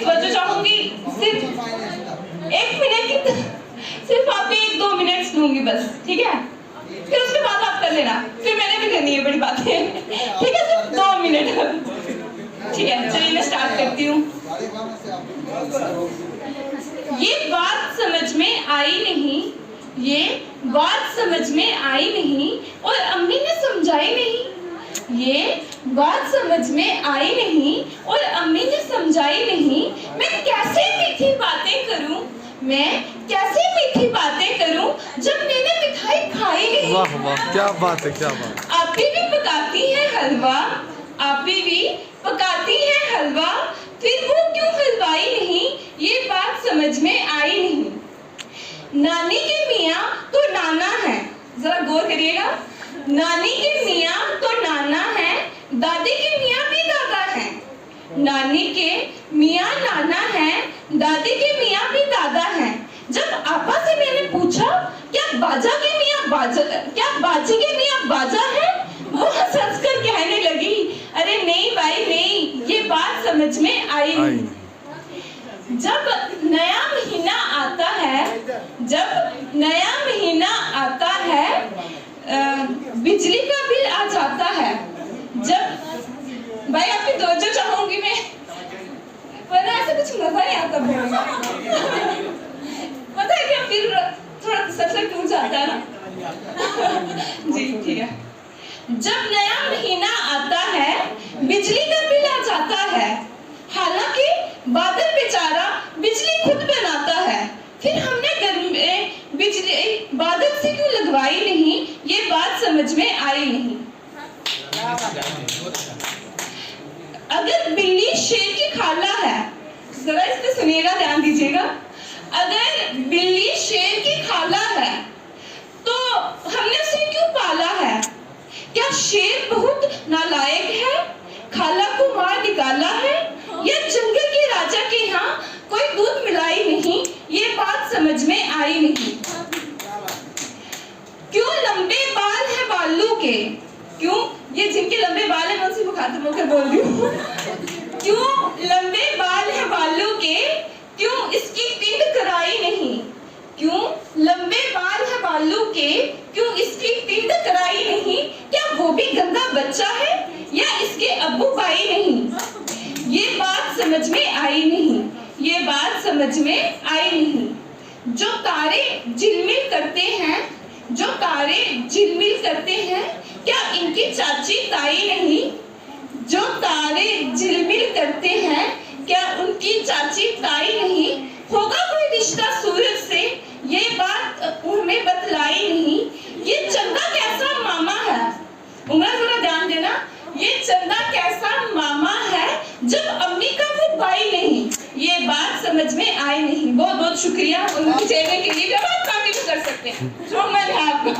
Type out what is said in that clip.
तवज्जो चाहूंगी, सिर्फ 1 मिनट की, सिर्फ आपको 1-2 मिनट दूंगी बस, ठीक है? फिर उसके बाद आप कर लेना, फिर मैंने भी करनी है बड़ी बातें, ठीक है? सिर्फ 2 मिनट, ठीक है? चलिए मैं स्टार्ट करती हूँ। ये बात समझ में आई नहीं, ये बात समझ में आई नहीं और अम्मी ने समझाई नहीं, ये बात समझ में आई नहीं और अम्मी ने समझाई नहीं। मैं कैसे मीठी बातें करूं, मैं कैसे मीठी बातें करूं जब मैंने मिठाई खाई नहीं। वाह वाह, क्या बात है, क्या बात। आपी भी पकाती है हलवा, आपी भी पकाती है हलवा, फिर वो क्यों हलवाई नहीं, ये बात समझ में आई नहीं। नानी के मियाँ तो नाना है, जरा गौर करिएगा, नानी के मियाँ तो नाना है, दादी के मियाँ भी दादा है। नानी के मियाँ नाना है, दादी के मियाँ भी दादा है। जब आपा से मैंने पूछा क्या बाजा के मियाँ बाजा, क्या बाजी के मियाँ बाजा है, वो हंसकर कहने लगी, अरे नहीं भाई नहीं, ये बात समझ में आई नहीं। जब नया महीना आता है, जब नया महीना आता है, बिजली का बिल आ जाता है। जब भाई आपकी तवज्जो चाहूंगी मैं, वरना ऐसे कुछ मजा नहीं आता बोलने। पता है क्या, फिर थोड़ा सब्जेक्ट टूट जाता है ना। जी ठीक है। जब नया महीना आता है, बिजली का बिल आ जाता है, हालांकि बादल बेचारा बिजली खुद बनाता है। फिर हमने घर में बिजली बादल से क्यों लगवाई नहीं, ये बात समझ में आई नहीं। अगर बिल्ली शेर की खाला है, जरा इसमें सुनिएगा, ध्यान दीजिएगा। अगर बिल्ली शेर की खाला है तो हमने उसे क्यों पाला है? क्या शेर बहुत नालायक है, खाला को मार निकाला है, या जंगल के राजा के यहाँ कोई दूध मिलाई नहीं, ये बात समझ में आई नहीं। क्यों लंबे बाल हैं बालू के, क्यों, ये जिनके लंबे बाल हैं मैं उसी को खातिर होकर बोल रही हूँ। क्यों लंबे बाल हैं बालू के, क्यों इसकी टिंड कराई नहीं, क्यों लंबे बाल हैं बालू के, क्यों इसकी टिंड कराई नहीं। क्या वो भी गंदा बच्चा है या इसके अब्बू भाई नहीं, ये बात समझ में आई नहीं, ये बात समझ में आई नहीं। जो तारे झिलमिल करते हैं, जो तारे झिलमिल करते हैं, क्या इनकी चाची ताई नहीं, जो तारे झिलमिल करते हैं, क्या उनकी चाची ताई नहीं। होगा कोई रिश्ता सूरज से, ये बात उन्हें बतलाई नहीं। ये चंदा कैसा मामा है, उमरा जरा ध्यान देना, ये चंदा कैसा मामा है जब अम्मी का वो भाई नहीं, ये बात समझ में आई नहीं। बहुत बहुत शुक्रिया उनके चेहरे के लिए, जब आप काफी कर सकते हैं, जो मैं आपको